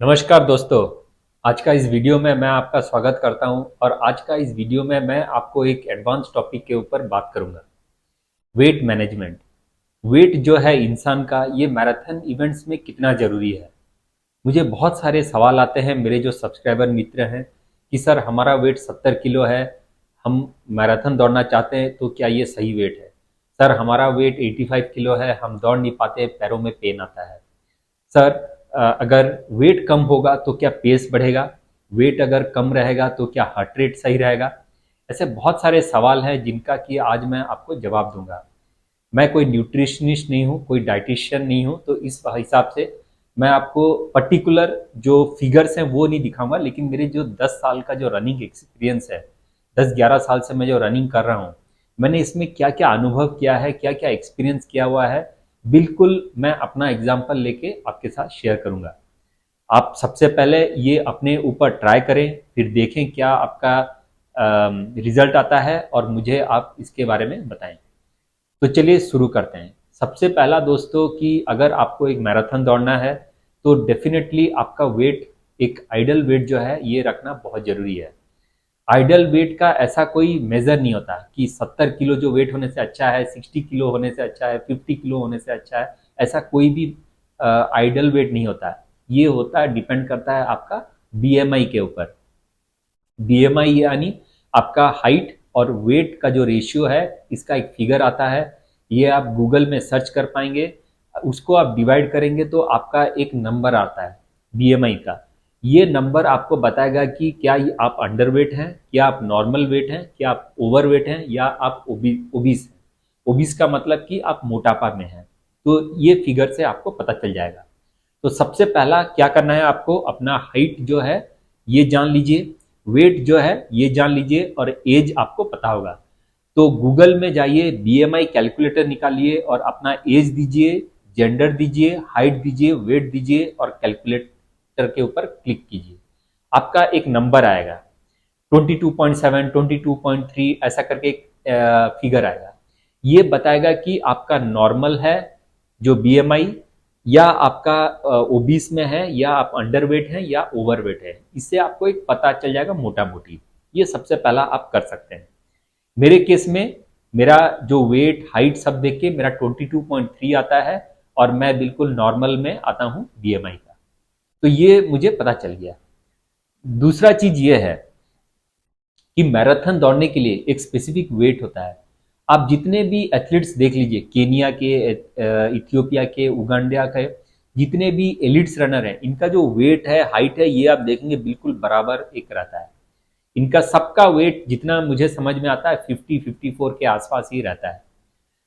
नमस्कार दोस्तों। आज का इस वीडियो में मैं आपका स्वागत करता हूं और आज का इस वीडियो में मैं आपको एक एडवांस टॉपिक के ऊपर बात करूंगा। Weight management. वेट जो है इंसान का, ये मैराथन इवेंट्स में कितना ज़रूरी है। मुझे बहुत सारे सवाल आते हैं मेरे जो सब्सक्राइबर मित्र हैं कि सर हमारा वेट 70 किलो है, हम मैराथन दौड़ना चाहते हैं तो क्या ये सही वेट है। सर हमारा वेट 85 किलो है, हम दौड़ नहीं पाते, पैरों में पेन आता है। सर अगर वेट कम होगा तो क्या पेस बढ़ेगा, वेट अगर कम रहेगा तो क्या हार्ट रेट सही रहेगा। ऐसे बहुत सारे सवाल हैं जिनका कि आज मैं आपको जवाब दूंगा। मैं कोई न्यूट्रिशनिस्ट नहीं हूँ, कोई डाइटिशियन नहीं हूँ, तो इस हिसाब से मैं आपको पर्टिकुलर जो फिगर्स हैं वो नहीं दिखाऊंगा, लेकिन मेरे जो 10 साल का जो रनिंग एक्सपीरियंस है, 10-11 साल से मैं जो रनिंग कर रहा हूँ, मैंने इसमें क्या क्या अनुभव किया है, क्या क्या एक्सपीरियंस किया हुआ है, बिल्कुल मैं अपना एग्जाम्पल लेके आपके साथ शेयर करूंगा। आप सबसे पहले ये अपने ऊपर ट्राई करें, फिर देखें क्या आपका रिजल्ट आता है और मुझे आप इसके बारे में बताएं। तो चलिए शुरू करते हैं। सबसे पहला दोस्तों कि अगर आपको एक मैराथन दौड़ना है तो डेफिनेटली आपका वेट, एक आइडल वेट जो है ये रखना बहुत जरूरी है। आइडल वेट का ऐसा कोई मेजर नहीं होता कि 70 किलो जो वेट होने से अच्छा है, 60 किलो होने से अच्छा है, 50 किलो होने से अच्छा है। ऐसा कोई भी आइडल वेट नहीं होता है। ये होता है, डिपेंड करता है आपका बीएमआई के ऊपर। बीएमआई यानी आपका हाइट और वेट का जो रेशियो है, इसका एक फिगर आता है। ये आप गूगल में सर्च कर पाएंगे। उसको आप डिवाइड करेंगे तो आपका एक नंबर आता है बीएमआई का। ये नंबर आपको बताएगा कि क्या आप अंडरवेट हैं, क्या आप नॉर्मल वेट हैं, क्या आप ओवरवेट हैं, या आप ओबीस हैं। ओबीस का मतलब कि आप मोटापा में हैं। तो ये फिगर से आपको पता चल जाएगा। तो सबसे पहला क्या करना है, आपको अपना हाइट जो है ये जान लीजिए, वेट जो है ये जान लीजिए, और एज आपको पता होगा। तो गूगल में जाइए, बीएमआई कैलकुलेटर निकालिए और अपना एज दीजिए, जेंडर दीजिए, हाइट दीजिए, वेट दीजिए और कैलकुलेटर के ऊपर क्लिक कीजिए। आपका एक नंबर आएगा 22.7, 22.3 ऐसा करके एक फिगर आएगा। ये बताएगा कि आपका नॉर्मल है जो बीएमआई, या आपका ओबीस में है, या आप अंडरवेट हैं या ओवरवेट है। इससे आपको एक पता चल जाएगा मोटा मोटी। ये सबसे पहला आप कर सकते हैं। मेरे केस में मेरा जो वेट हाइट सब देख के मेरा 22.3 आता है और मैं बिल्कुल नॉर्मल में आता हूं बीएमआई का। तो ये मुझे पता चल गया। दूसरा चीज ये है कि मैराथन दौड़ने के लिए एक स्पेसिफिक वेट होता है। आप जितने भी एथलीट्स देख लीजिए, केनिया के, इथियोपिया के, उगांडा के, जितने भी एलिट्स रनर हैं, इनका जो वेट है, हाइट है, ये आप देखेंगे बिल्कुल बराबर एक रहता है। इनका सबका वेट जितना मुझे समझ में आता है 50-54 के आसपास ही रहता है।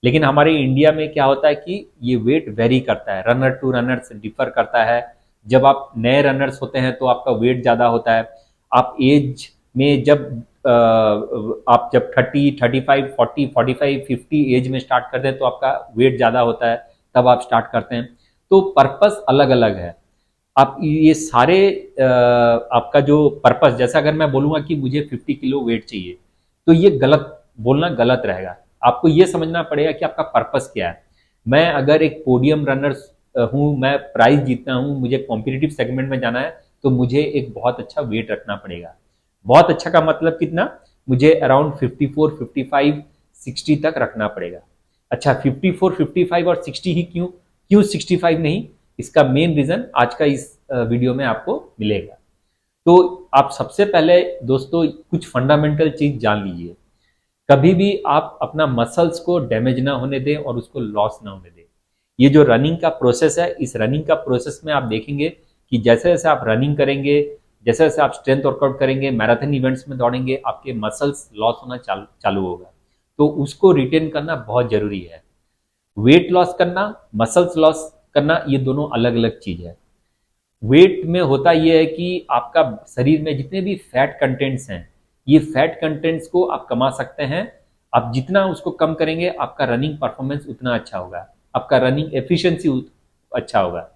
लेकिन हमारे इंडिया में क्या होता है कि ये वेट वेरी करता है, रनर टू रनर से डिफर करता है। जब आप नए रनर्स होते हैं तो आपका वेट ज़्यादा होता है। आप एज में जब आप जब 30, 35, 40, 45, 50 एज में स्टार्ट करते हैं तो आपका वेट ज़्यादा होता है, तब आप स्टार्ट करते हैं। तो पर्पस अलग अलग है। आप ये सारे आपका जो पर्पस, जैसा अगर मैं बोलूँगा कि मुझे 50 किलो वेट चाहिए, तो ये गलत बोलना गलत रहेगा। आपको ये समझना पड़ेगा कि आपका पर्पस क्या है। मैं अगर एक पोडियम रनर हूँ, मैं प्राइज जीतना हूँ, मुझे कॉम्पिटिटिव सेगमेंट में जाना है, तो मुझे एक बहुत अच्छा वेट रखना पड़ेगा। बहुत अच्छा का मतलब कितना, मुझे अराउंड 54, 55, 60 तक रखना पड़ेगा। अच्छा 54, 55 और 60 ही क्यों, क्यों 65 नहीं, इसका मेन रीजन आज का इस वीडियो में आपको मिलेगा। तो आप सबसे पहले दोस्तों कुछ फंडामेंटल चीज जान लीजिए। कभी भी आप अपना मसल्स को डैमेज ना होने दें और उसको लॉस ना होने दें। ये जो रनिंग का प्रोसेस है, इस रनिंग का प्रोसेस में आप देखेंगे कि जैसे जैसे आप रनिंग करेंगे, जैसे जैसे आप स्ट्रेंथ वर्कआउट करेंगे, मैराथन इवेंट्स में दौड़ेंगे, आपके मसल्स लॉस होना चालू होगा। तो उसको रिटेन करना बहुत जरूरी है। वेट लॉस करना, मसल्स लॉस करना, ये दोनों अलग अलग चीज है। वेट में होता यह है कि आपका शरीर में जितने भी फैट कंटेंट्स हैं, ये फैट कंटेंट्स को आप कमा सकते हैं। आप जितना उसको कम करेंगे, आपका रनिंग परफॉर्मेंस उतना अच्छा होगा, आपका रनिंग एफिशिएंसी अच्छा होगा।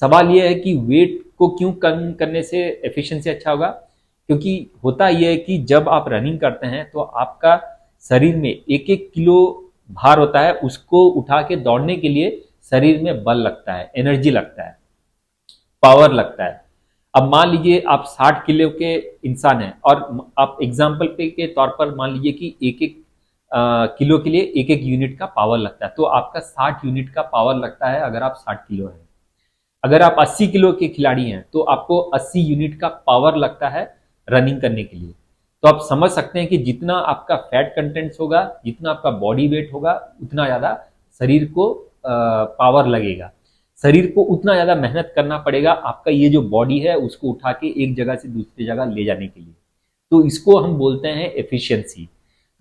सवाल यह है कि वेट को क्यों कम करने से एफिशिएंसी अच्छा होगा। क्योंकि होता यह है कि जब आप रनिंग करते हैं तो आपका शरीर में 1-1 किलो भार होता है, उसको उठा के दौड़ने के लिए शरीर में बल लगता है, एनर्जी लगता है, पावर लगता है। अब मान लीजिए आप 60 किलो के इंसान हैं और आप एग्जाम्पल पे के तौर पर मान लीजिए कि एक एक किलो के लिए एक एक यूनिट का पावर लगता है, तो आपका 60 यूनिट का पावर लगता है अगर आप 60 किलो हैं। अगर आप 80 किलो के खिलाड़ी हैं तो आपको 80 यूनिट का पावर लगता है रनिंग करने के लिए। तो आप समझ सकते हैं कि जितना आपका फैट कंटेंट्स होगा, जितना आपका बॉडी वेट होगा, उतना ज़्यादा शरीर को पावर लगेगा, शरीर को उतना ज़्यादा मेहनत करना पड़ेगा आपका ये जो बॉडी है उसको उठा के एक जगह से दूसरी जगह ले जाने के लिए। तो इसको हम बोलते हैं एफिशिएंसी।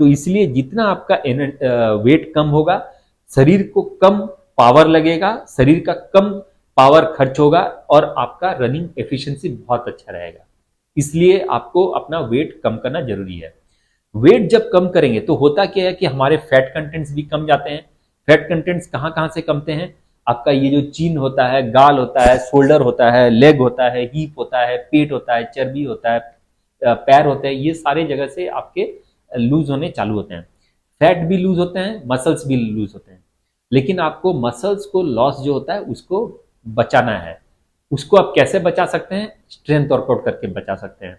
तो इसलिए जितना आपका वेट कम होगा, शरीर को कम पावर लगेगा, शरीर का कम पावर खर्च होगा और आपका रनिंग एफिशिएंसी बहुत अच्छा रहेगा। इसलिए आपको अपना वेट कम करना जरूरी है। वेट जब कम करेंगे तो होता क्या है कि हमारे फैट कंटेंट्स भी कम जाते हैं। फैट कंटेंट्स कहाँ कहाँ से कमते हैं? आपका ये जो चीन होता है, गाल होता है, शोल्डर होता है, लेग होता है, हीप होता है, पेट होता है, चर्बी होता है, पैर होते हैं, ये सारे जगह से आपके लूज होने चालू होते हैं। फैट भी लूज होते हैं, मसल्स भी लूज होते हैं। लेकिन आपको मसल्स को लॉस जो होता है उसको बचाना है। उसको आप कैसे बचा सकते हैं? स्ट्रेंथ वर्कआउट करके बचा सकते हैं।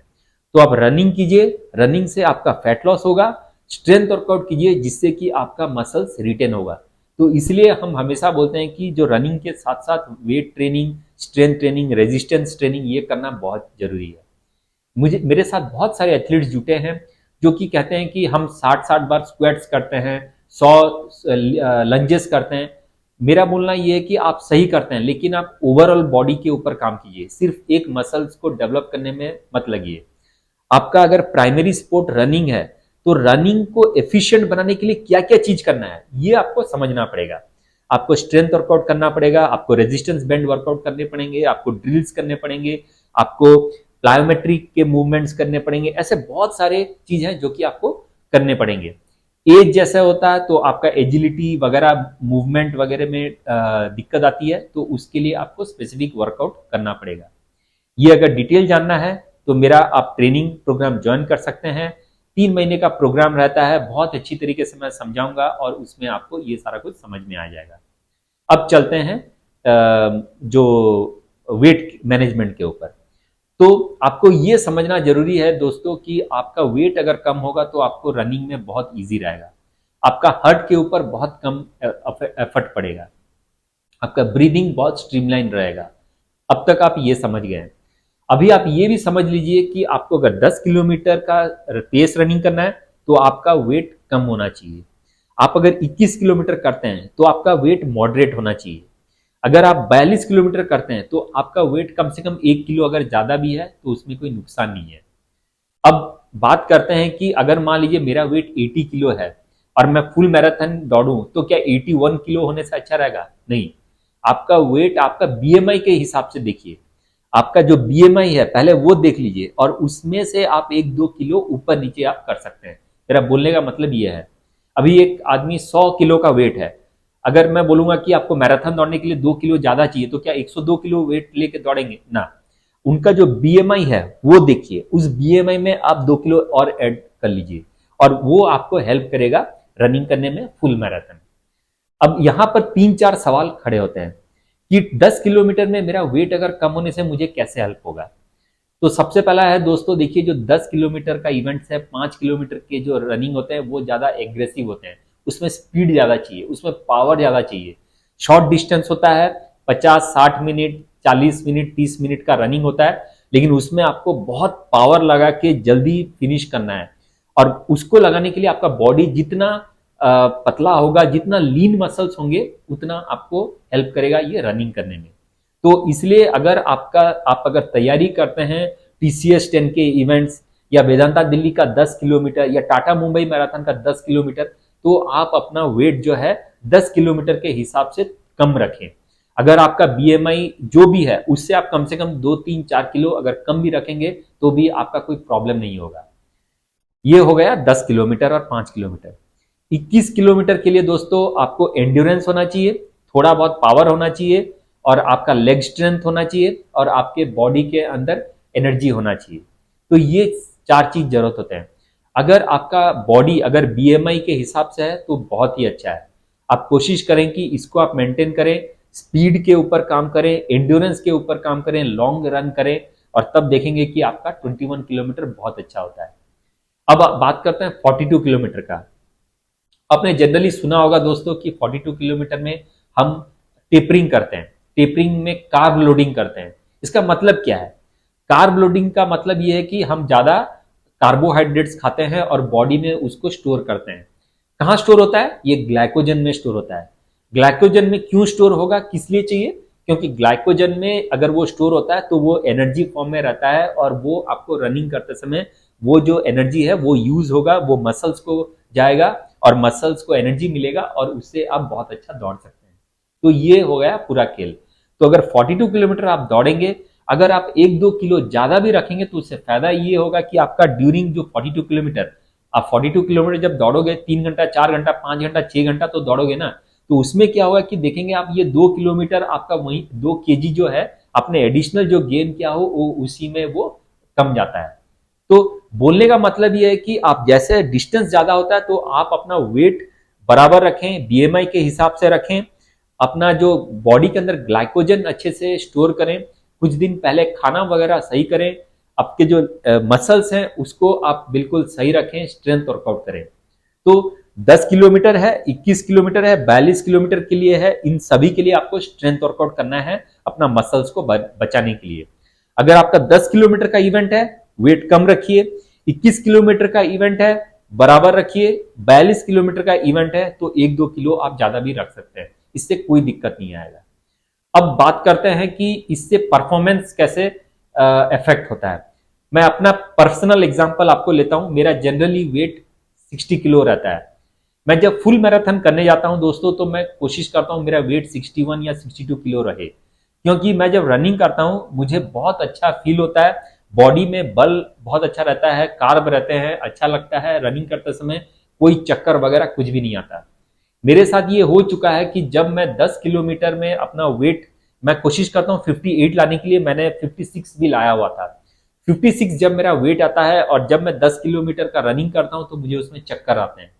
तो आप रनिंग कीजिए, रनिंग से आपका फैट लॉस होगा। स्ट्रेंथ वर्कआउट कीजिए जिससे कि आपका मसल्स रिटेन होगा। तो इसलिए हम हमेशा बोलते हैं कि जो रनिंग के साथ साथ weight training, strength training, resistance training ये करना बहुत जरूरी है। मेरे साथ बहुत सारे एथलीट्स जुटे हैं जो कि कहते हैं कि हम 60-60 बार स्क्वाट्स करते हैं, 100 लंजेस करते हैं। मेरा बोलना ये है कि आप सही करते हैं, लेकिन आप ओवरऑल बॉडी के ऊपर काम कीजिए, सिर्फ एक मसल्स को डेवलप करने में मत लगिए। आपका अगर प्राइमरी स्पोर्ट रनिंग है तो रनिंग को एफिशिएंट बनाने के लिए क्या क्या चीज करना है ये आपको समझना पड़ेगा। आपको स्ट्रेंथ वर्कआउट करना पड़ेगा, आपको रेजिस्टेंस बैंड वर्कआउट करने पड़ेंगे, आपको ड्रिल्स करने पड़ेंगे, आपको प्लायोमेट्री के मूवमेंट्स करने पड़ेंगे। ऐसे बहुत सारे चीज हैं जो कि आपको करने पड़ेंगे। एज जैसा होता है तो आपका एजिलिटी वगैरह, मूवमेंट वगैरह में दिक्कत आती है, तो उसके लिए आपको स्पेसिफिक वर्कआउट करना पड़ेगा। ये अगर डिटेल जानना है तो मेरा आप ट्रेनिंग प्रोग्राम ज्वाइन कर सकते हैं। 3 महीने का प्रोग्राम रहता है, बहुत अच्छी तरीके से मैं समझाऊंगा और उसमें आपको ये सारा कुछ समझ में आ जाएगा। अब चलते हैं जो वेट मैनेजमेंट के ऊपर। तो आपको ये समझना जरूरी है दोस्तों कि आपका वेट अगर कम होगा तो आपको रनिंग में बहुत इजी रहेगा। आपका हार्ट के ऊपर बहुत कम एफर्ट पड़ेगा, आपका ब्रीदिंग बहुत स्ट्रीमलाइन रहेगा। अब तक आप ये समझ गए हैं। अभी आप ये भी समझ लीजिए कि आपको अगर 10 किलोमीटर का तेज रनिंग करना है तो आपका वेट कम होना चाहिए। आप अगर 21 किलोमीटर करते हैं तो आपका वेट मॉडरेट होना चाहिए। अगर आप 42 किलोमीटर करते हैं तो आपका वेट कम से कम 1 किलो अगर ज्यादा भी है तो उसमें कोई नुकसान नहीं है। अब बात करते हैं कि अगर मान लीजिए मेरा वेट 80 किलो है और मैं फुल मैराथन दौड़ूं तो क्या 81 किलो होने से अच्छा रहेगा? नहीं। आपका वेट आपका बीएमआई के हिसाब से देखिए। आपका जो बीएमआई है पहले वो देख लीजिए और उसमें से आप 1-2 किलो ऊपर नीचे आप कर सकते हैं। मेरा बोलने का मतलब ये है। अभी एक आदमी 100 किलो का वेट है, अगर मैं बोलूंगा कि आपको मैराथन दौड़ने के लिए 2 किलो ज्यादा चाहिए तो क्या 102 किलो वेट लेके दौड़ेंगे ना? उनका जो बीएमआई है वो देखिए, उस बीएमआई में आप 2 किलो और ऐड कर लीजिए और वो आपको हेल्प करेगा रनिंग करने में फुल मैराथन। अब यहां पर 3-4 सवाल खड़े होते हैं कि 10 किलोमीटर में मेरा वेट अगर कम होने से मुझे कैसे हेल्प होगा। तो सबसे पहला है दोस्तों, देखिए जो 10 किलोमीटर का इवेंट्स है, 5 किलोमीटर के जो रनिंग होते हैं वो ज्यादा एग्रेसिव होते हैं, उसमें स्पीड ज्यादा चाहिए, उसमें पावर ज्यादा चाहिए। शॉर्ट डिस्टेंस होता है, 50-60 मिनट, 40 मिनट, 30 मिनट का रनिंग होता है, लेकिन उसमें आपको बहुत पावर लगा के जल्दी फिनिश करना है। और उसको लगाने के लिए आपका बॉडी जितना पतला होगा, जितना लीन मसल्स होंगे, उतना आपको हेल्प करेगा ये रनिंग करने में। तो इसलिए अगर आप अगर तैयारी करते हैं टीसीएस 10 के इवेंट्स या वेदांता दिल्ली का 10 किलोमीटर या टाटा मुंबई मैराथन का 10 किलोमीटर, तो आप अपना वेट जो है 10 किलोमीटर के हिसाब से कम रखें। अगर आपका बीएमआई जो भी है उससे आप कम से कम 2-3-4 किलो अगर कम भी रखेंगे तो भी आपका कोई प्रॉब्लम नहीं होगा। ये हो गया 10 किलोमीटर और 5 किलोमीटर। 21 किलोमीटर के लिए दोस्तों आपको एंड्योरेंस होना चाहिए, थोड़ा बहुत पावर होना चाहिए और आपका लेग स्ट्रेंथ होना चाहिए और आपके बॉडी के अंदर एनर्जी होना चाहिए। तो ये 4 चीज जरूरत होते हैं। अगर आपका बॉडी अगर बीएमआई के हिसाब से है तो बहुत ही अच्छा है। आप कोशिश करें कि इसको आप मेंटेन करें, स्पीड के ऊपर काम करें, एंड्योरेंस के ऊपर काम करें, लॉन्ग रन करें और तब देखेंगे कि आपका 21 किलोमीटर बहुत अच्छा होता है। अब बात करते हैं 42 किलोमीटर का। आपने जनरली सुना होगा दोस्तों कि 42 किलोमीटर में हम टेपरिंग करते हैं, टेपरिंग में कार्ब लोडिंग करते हैं। इसका मतलब क्या है? कार्ब लोडिंग का मतलब यह है कि हम ज्यादा कार्बोहाइड्रेट्स खाते हैं और बॉडी में उसको स्टोर करते हैं। कहाँ स्टोर होता है? ये ग्लाइकोजन में स्टोर होता है। ग्लाइकोजन में क्यों स्टोर होगा, किस लिए चाहिए? क्योंकि ग्लाइकोजन में अगर वो स्टोर होता है तो वो एनर्जी फॉर्म में रहता है और वो आपको रनिंग करते समय वो जो एनर्जी है वो यूज होगा, वो मसल्स को जाएगा और मसल्स को एनर्जी मिलेगा और उससे आप बहुत अच्छा दौड़ सकते हैं। तो ये हो गया पूरा खेल। तो अगर 42 किलोमीटर आप दौड़ेंगे, अगर आप 1-2 किलो ज्यादा भी रखेंगे तो उससे फायदा ये होगा कि आपका ड्यूरिंग जो 42 किलोमीटर, आप 42 किलोमीटर जब दौड़ोगे 3 घंटा, 4 घंटा, 5 घंटा, 6 घंटा तो दौड़ोगे ना, तो उसमें क्या होगा कि देखेंगे आप ये 2 किलोमीटर आपका वही 2 केजी जो है आपने एडिशनल जो गेन किया हो वो उसी में वो कम जाता है। तो बोलने का मतलब ये है कि आप जैसे डिस्टेंस ज्यादा होता है तो आप अपना वेट बराबर रखें, बीएमआई के हिसाब से रखें, अपना जो बॉडी के अंदर ग्लाइकोजन अच्छे से स्टोर करें, कुछ दिन पहले खाना वगैरह सही करें, आपके जो मसल्स हैं उसको आप बिल्कुल सही रखें, स्ट्रेंथ वर्कआउट करें। तो 10 किलोमीटर है, 21 किलोमीटर है, 42 किलोमीटर के लिए है, इन सभी के लिए आपको स्ट्रेंथ वर्कआउट करना है अपना मसल्स को बचाने के लिए। अगर आपका 10 किलोमीटर का इवेंट है, वेट कम रखिए। 21 किलोमीटर का इवेंट है, बराबर रखिए। 42 किलोमीटर का इवेंट है तो 1-2 किलो आप ज्यादा भी रख सकते हैं, इससे कोई दिक्कत नहीं आएगा। अब बात करते हैं कि इससे परफॉर्मेंस कैसे इफेक्ट होता है। मैं अपना पर्सनल एग्जांपल आपको लेता हूं। मेरा जनरली वेट 60 किलो रहता है। मैं जब फुल मैराथन करने जाता हूं दोस्तों तो मैं कोशिश करता हूं मेरा वेट 61 या 62 किलो रहे, क्योंकि मैं जब रनिंग करता हूं मुझे बहुत अच्छा फील होता है, बॉडी में बल बहुत अच्छा रहता है, कार्ब रहते हैं, अच्छा लगता है रनिंग करते समय, कोई चक्कर वगैरह कुछ भी नहीं आता। मेरे साथ ये हो चुका है कि जब मैं 10 किलोमीटर में अपना वेट मैं कोशिश करता हूँ 58 लाने के लिए, मैंने 56 भी लाया हुआ था। 56 जब मेरा वेट आता है और जब मैं 10 किलोमीटर का रनिंग करता हूँ तो मुझे उसमें चक्कर आते हैं,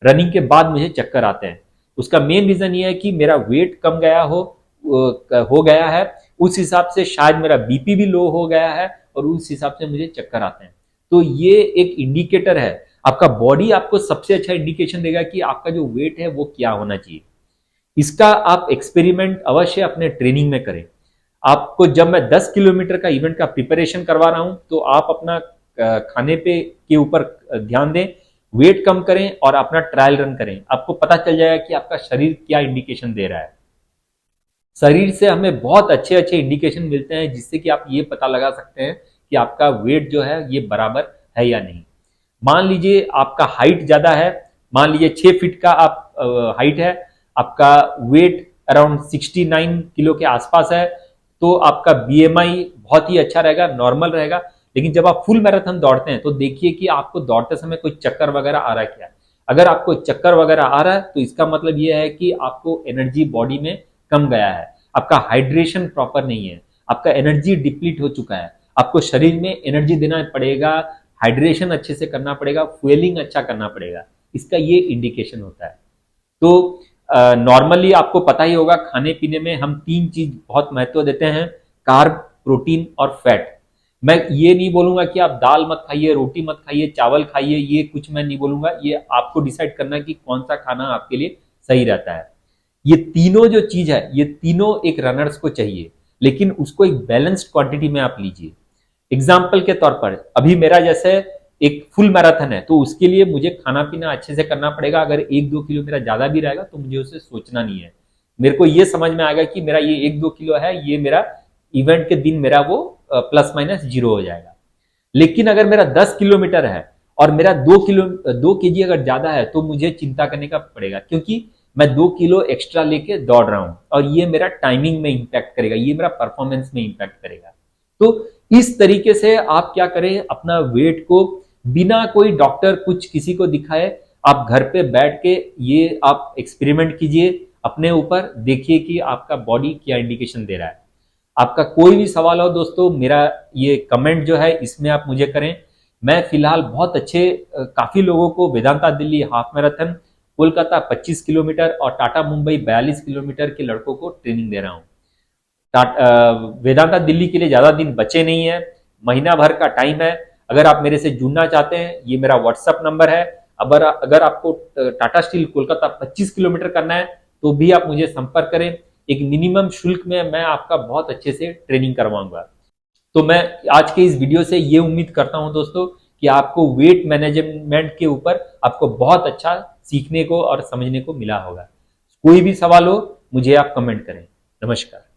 रनिंग के बाद मुझे चक्कर आते हैं। उसका मेन रीजन ये है कि मेरा वेट कम गया हो गया है, उस हिसाब से शायद मेरा बीपी भी लो हो गया है और उस हिसाब से मुझे चक्कर आते हैं। तो ये एक इंडिकेटर है, आपका बॉडी आपको सबसे अच्छा इंडिकेशन देगा कि आपका जो वेट है वो क्या होना चाहिए। इसका आप एक्सपेरिमेंट अवश्य अपने ट्रेनिंग में करें। आपको जब मैं 10 किलोमीटर का इवेंट का प्रिपरेशन करवा रहा हूं तो आप अपना खाने पे के ऊपर ध्यान दें, वेट कम करें और अपना ट्रायल रन करें। आपको पता चल जाएगा कि आपका शरीर क्या इंडिकेशन दे रहा है। शरीर से हमें बहुत अच्छे अच्छे इंडिकेशन मिलते हैं जिससे कि आप ये पता लगा सकते हैं कि आपका वेट जो है ये बराबर है या नहीं। मान लीजिए आपका हाइट ज्यादा है, मान लीजिए 6 फीट का आप हाइट है, आपका वेट अराउंड 69 किलो के आसपास है, तो आपका बीएमआई बहुत ही अच्छा रहेगा, नॉर्मल रहेगा। लेकिन जब आप फुल मैराथन दौड़ते हैं तो देखिए कि आपको दौड़ते समय कोई चक्कर वगैरह आ रहा है क्या। अगर आपको चक्कर वगैरह आ रहा है तो इसका मतलब यह है कि आपको एनर्जी बॉडी में कम गया है, आपका हाइड्रेशन प्रॉपर नहीं है, आपका एनर्जी डिप्लीट हो चुका है। आपको शरीर में एनर्जी देना पड़ेगा, हाइड्रेशन अच्छे से करना पड़ेगा, फ्यूलिंग अच्छा करना पड़ेगा, इसका ये इंडिकेशन होता है। तो नॉर्मली आपको पता ही होगा खाने पीने में हम 3 चीज बहुत महत्व देते हैं, कार्ब, प्रोटीन और फैट। मैं ये नहीं बोलूंगा कि आप दाल मत खाइए, रोटी मत खाइए, चावल खाइए, ये कुछ मैं नहीं बोलूंगा। ये आपको डिसाइड करना है कि कौन सा खाना आपके लिए सही रहता है। ये तीनों जो चीज है ये तीनों एक रनर्स को चाहिए, लेकिन उसको एक बैलेंस्ड क्वांटिटी में आप लीजिए। एग्जाम्पल के तौर पर अभी मेरा जैसे एक फुल मैराथन है तो उसके लिए मुझे खाना पीना अच्छे से करना पड़ेगा। अगर 1-2 किलो मेरा ज्यादा भी रहेगा तो मुझे उसे सोचना नहीं है, मेरे को ये समझ में आएगा कि मेरा ये 1-2 किलो है, ये मेरा इवेंट के दिन मेरा वो प्लस माइनस 0 हो जाएगा। लेकिन अगर मेरा 10 किलोमीटर है और मेरा 2 केजी अगर ज्यादा है तो मुझे चिंता करने का पड़ेगा, क्योंकि मैं 2 किलो एक्स्ट्रा लेके दौड़ रहा हूं और ये मेरा टाइमिंग में इंपैक्ट करेगा, ये मेरा परफॉर्मेंस में इंपैक्ट करेगा। तो इस तरीके से आप क्या करें, अपना वेट को बिना कोई डॉक्टर कुछ किसी को दिखाए आप घर पे बैठ के ये आप एक्सपेरिमेंट कीजिए अपने ऊपर, देखिए कि आपका बॉडी क्या इंडिकेशन दे रहा है। आपका कोई भी सवाल हो दोस्तों, मेरा ये कमेंट जो है इसमें आप मुझे करें। मैं फिलहाल बहुत अच्छे काफी लोगों को Vedanta Delhi half marathon, Kolkata 25 kilometre और टाटा मुंबई 42 किलोमीटर के लड़कों को ट्रेनिंग दे रहा हूँ। वेदांता दिल्ली के लिए ज्यादा दिन बचे नहीं है, महीना भर का टाइम है। अगर आप मेरे से जुड़ना चाहते हैं, ये मेरा व्हाट्सएप नंबर है। अगर आपको टाटा स्टील कोलकाता 25 किलोमीटर करना है तो भी आप मुझे संपर्क करें। एक मिनिमम शुल्क में मैं आपका बहुत अच्छे से ट्रेनिंग करवाऊंगा। तो मैं आज के इस वीडियो से ये उम्मीद करता हूं दोस्तों कि आपको वेट मैनेजमेंट के ऊपर आपको बहुत अच्छा सीखने को और समझने को मिला होगा। कोई भी सवाल हो मुझे आप कमेंट करें। नमस्कार।